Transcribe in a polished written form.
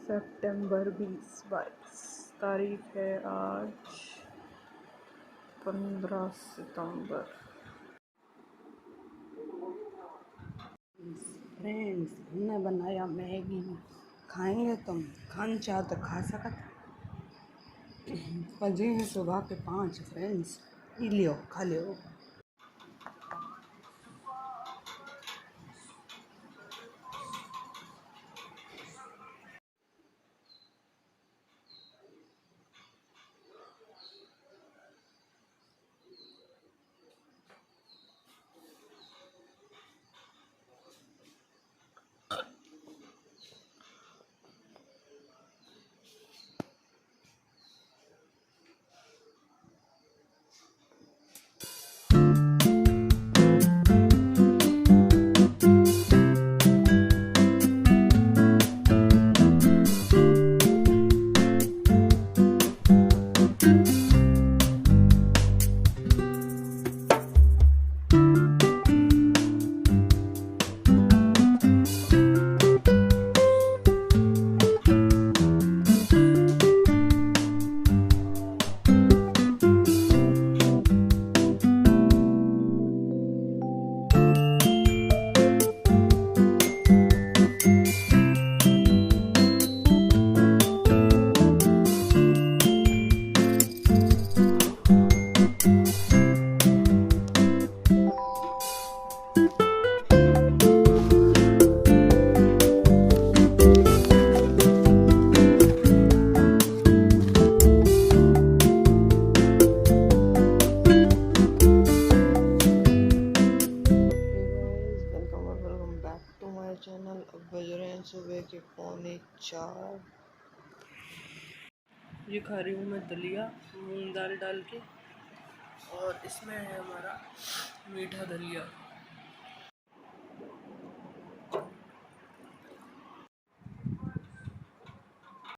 सितंबर 2022 तारीख है आज 15 सितंबर। फ्रेंड्स, हमने बनाया मैगी। खाएंगे तुम? खान चाह तो खा सकत। बजे हैं सुबह के 5। फ्रेंड्स, पी लियो, खा लियो। चैनल। अब बज रहे हैं सुबह के 3:45। ये खा रही हूँ मैं दलिया मूंग दाल डाल के, और इसमें है हमारा मीठा दलिया।